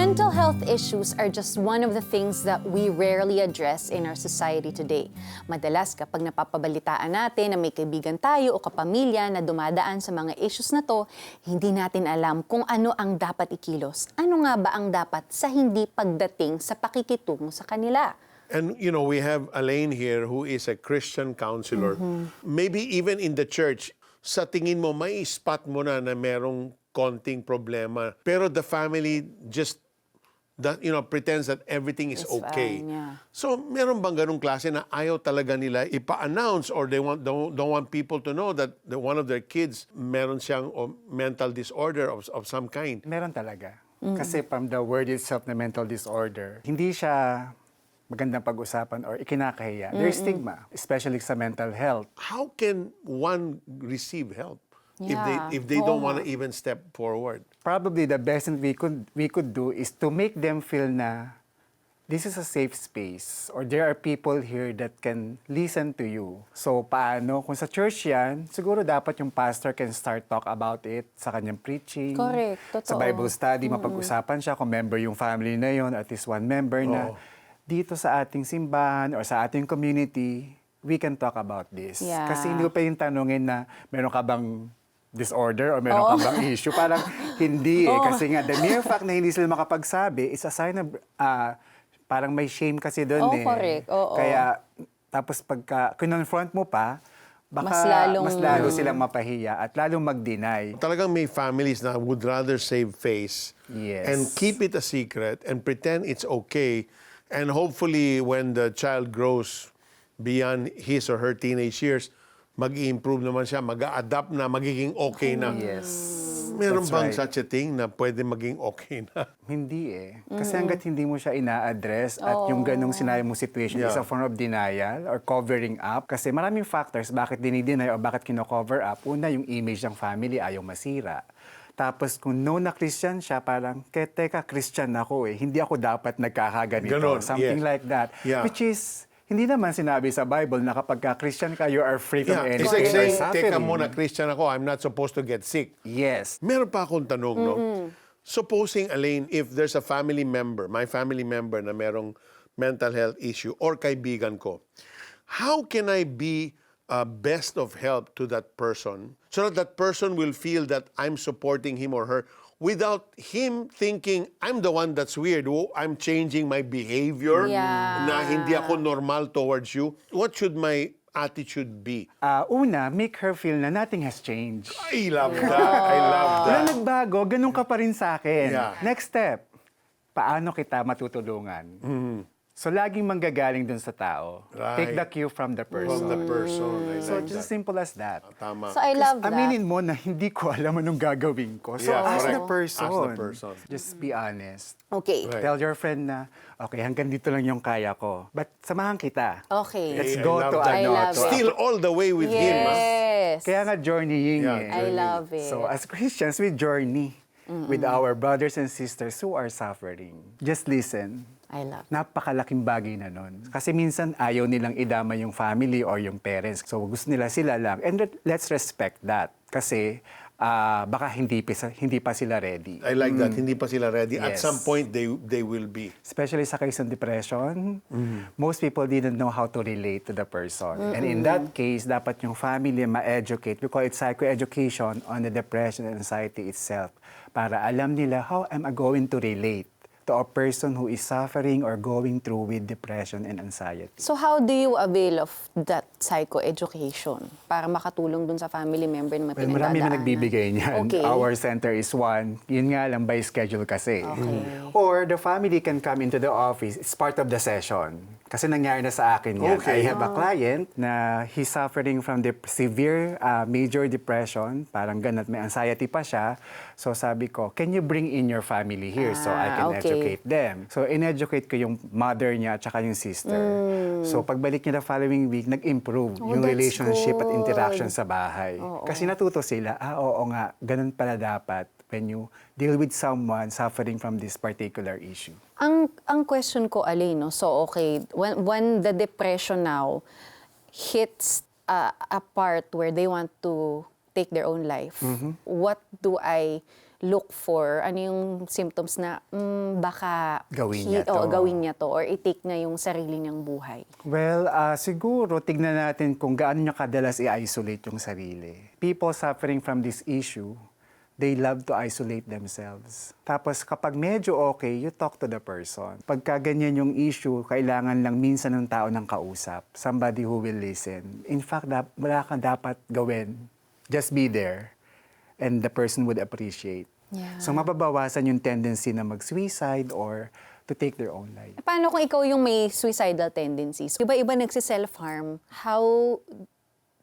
Mental health issues are just one of the things that we rarely address in our society today. Madalas kapag napapabalitaan natin na may kaibigan tayo o kapamilya na dumadaan sa mga issues na to, hindi natin alam kung ano ang dapat ikilos. Ano nga ba ang dapat sa hindi pagdating sa pakikitungo sa kanila? And, you know, we have Alain here who is a Christian counselor. Maybe even in the church, sa tingin mo, may spot mo na merong konting problema. Pero the family just, pretends that everything is It's okay. fine, yeah. So, meron bang ganung klase na ayaw talaga nila ipa-announce or they don't want people to know that one of their kids meron siyang mental disorder of some kind? Meron talaga. Kasi from the word itself na mental disorder, hindi siya magandang pag-usapan or ikinakahiya. There's stigma, especially sa mental health. How can one receive help Yeah. if they don't want to even step forward? Probably the best thing we could do is to make them feel na this is a safe space or there are people here that can listen to you. So paano? Kung sa church yan, siguro dapat yung pastor can start talk about it sa kanyang preaching. Correct, totoo. Sa Bible study, mapag-usapan siya kung member yung family na yon, at least one member na dito sa ating simbahan or sa ating community, we can talk about this. Yeah. Kasi hindi ko pa yung tanungin na meron ka bang disorder or meron ka bang issue. Parang hindi eh. Kasi nga, the mere fact na hindi sila makapagsabi is a sign of, parang may shame kasi doon eh. Correct. Oo. Kaya, tapos pagka kinonfront mo pa, baka Mas mas lalo silang mapahiya at lalong mag-deny. Talagang may families na would rather save face Yes. and keep it a secret and pretend it's okay. And hopefully, when the child grows beyond his or her teenage years, mag-i-improve naman siya, mag-a-adapt na, magiging okay na. Yes. Meron That's bang right. such a thing na pwede maging okay na? Hindi eh. Kasi hanggat hindi mo siya ina-address at yung ganong sinabi mong situation is a form of denial or covering up. Kasi maraming factors bakit dinideny o bakit kino-cover up. Una, yung image ng family ayaw masira. Tapos kung no na Christian siya, parang, teka, Christian ako eh. Hindi ako dapat nagkakaganito. Ganon, Something yes. like that. Yeah. Which is, hindi naman sinabi sa Bible na kapag Christian ka, you are free from Yeah, anything. it's like or saying, suffering. teka muna, Christian ako, I'm not supposed to get sick. Yes. Meron pa akong tanong, no? Supposing, Alain, if there's a family member, my family member na merong mental health issue or kaibigan ko, how can I be best of help to that person so that that person will feel that I'm supporting him or her without him thinking I'm the one that's weird, I'm changing my behavior, Yeah. na hindi ako normal towards you? What should my attitude be? Una, make her feel na nothing has changed. I love that. I love Wala that. nagbago, ganun ka pa rin sa akin. Yeah. Next step, paano kita matutulungan? So, laging manggagaling dun sa tao. Right. Take the cue from the person. From the person. I So, like just as that. simple as that. Tama. So I love that. Aminin mo na hindi ko alam anong gagawin ko. So, Yeah, ask correct. the person. Ask the person. Just be honest. Okay. Right. Tell your friend na, okay, hanggang dito lang yung kaya ko. But samahan kita. Okay. Let's I go love to that. I love to it. Still all the way with him. ah. Yes. Kaya nga journeying Yeah, eh. I love it. So as Christians, we journey with our brothers and sisters who are suffering. Just listen. I love it. Napakalaking bagay na nun. Kasi minsan ayaw nilang idama yung family or yung parents. So gusto nila sila lang. And let's respect that. Kasi baka hindi pa sila ready. I like that. Hindi pa sila ready. At Yes. some point, they will be. Especially sa case ng depression, most people didn't know how to relate to the person. And in that case, dapat yung family ma-educate. We call it psychoeducation on the depression and anxiety itself. Para alam nila how am I going to relate to a person who is suffering or going through with depression and anxiety. So how do you avail of that psychoeducation para makatulong dun sa family member na may Well, marami na pinagdadaanan? nagbibigay niyan. Okay. Our center is one. Yun nga lang by schedule kasi. Okay. Or the family can come into the office. It's part of the session. Kasi nangyari na sa akin yan. Okay. I have a client na he's suffering from severe major depression. Parang ganun, may anxiety pa siya. So sabi ko, can you bring in your family here so I can okay. educate them? So in-educate ko yung mother niya at saka yung sister. So pagbalik niya the following week, nag-improve Oh, yung that's relationship at good. interaction sa bahay. Kasi natuto sila, oo nga, ganun pala dapat when you deal with someone suffering from this particular issue. Ang question ko, Alain, no? So okay, when the depression now hits a part where they want to take their own life, what do I look for? Ano yung symptoms na baka Gawin niya to. gawin niya to or i-take niya yung sarili niyang buhay? Well, siguro tignan natin kung gaano niya kadalas i-isolate yung sarili. People suffering from this issue, they love to isolate themselves. Tapos kapag medyo okay, you talk to the person. Pagka ganyan yung issue, kailangan lang minsan ng tao ng kausap. Somebody who will listen. In fact, wala kang dapat gawin. Just be there. And the person would appreciate. Yeah. So mababawasan yung tendency na mag-suicide or to take their own life. Paano kung ikaw yung may suicidal tendencies? Iba-iba nagsi-self-harm. How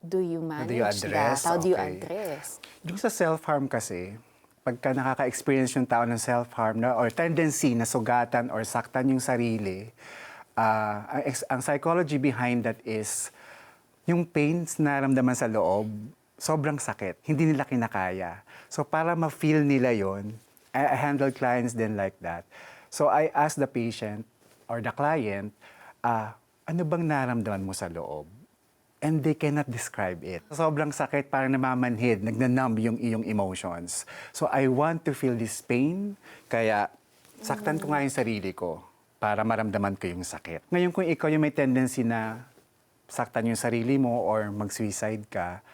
do you manage address? that? How do you Okay. address? Yung sa self-harm kasi, pagka nakaka-experience yung tao ng self-harm na, or tendency na sugatan or saktan yung sarili, ang psychology behind that is yung pains na naramdaman sa loob, sobrang sakit. Hindi nila kinakaya. So para ma-feel nila yon, I handle clients then like that. So I ask the patient or the client, ano bang naramdaman mo sa loob? And they cannot describe it. Sobrang sakit, parang namamanhid, nagnanumb yung iyong emotions. So I want to feel this pain, kaya saktan ko nga yung sarili ko para maramdaman ko yung sakit. Ngayon kung ikaw yung may tendency na saktan yung sarili mo or mag-suicide ka,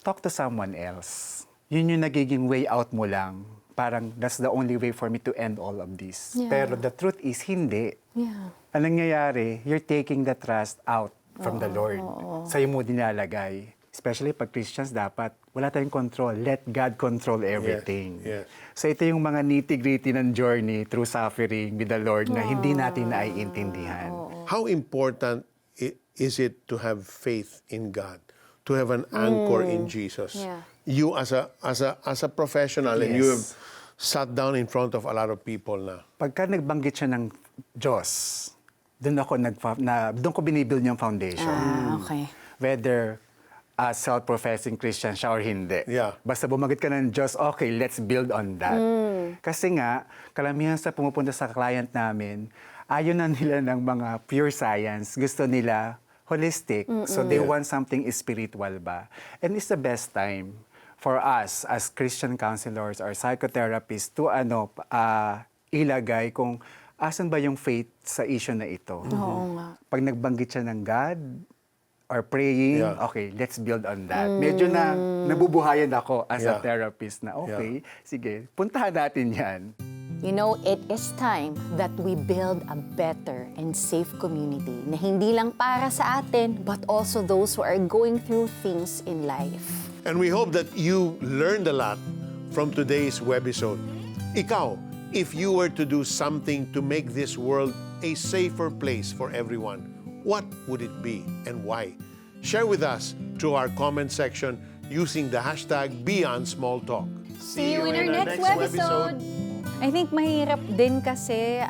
talk to someone else. Yun yung nagiging way out mo lang. Parang that's the only way for me to end all of this. Yeah. Pero the truth is, hindi. Yeah. Anong nangyayari, you're taking the trust out from the Lord. Sa'yo mo dinalagay. Especially pag Christians, dapat wala tayong control. Let God control everything. Yes. So ito yung mga nitty-gritty ng journey through suffering with the Lord na hindi natin naiintindihan. How important is it to have faith in God, to have an anchor in Jesus? Yeah. You as a professional, and you have Yes. sat down in front of a lot of people na. Pagka nagbanggit siya ng Diyos, doon ko binibuild yung foundation. Okay. Whether self-professing Christian siya or hindi. Yeah. Basta bumagit ka ng Diyos, okay, let's build on that. Kasi nga, karamihan sa pumupunta sa client namin, ayaw na nila ng mga pure science. Gusto nila holistic. So they want something spiritual ba. And it's the best time for us as Christian counselors or psychotherapists to ilagay kung asan ba yung faith sa issue na ito. Oo nga. Pag nagbanggit siya ng God or praying, Yeah. okay, let's build on that. Medyo na nabubuhayan ako as a Yeah. therapist na, okay, sige, puntahan natin yan. You know, it is time that we build a better and safe community na hindi lang para sa atin, but also those who are going through things in life. And we hope that you learned a lot from today's webisode. Ikaw, if you were to do something to make this world a safer place for everyone, what would it be and why? Share with us through our comment section using the hashtag #BeyondSmallTalk. See you in our next webisode. I think mahirap din kasi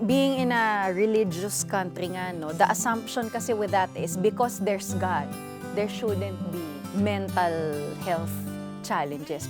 being in a religious country nga, no, the assumption kasi with that is because there's God, there shouldn't be mental health challenges.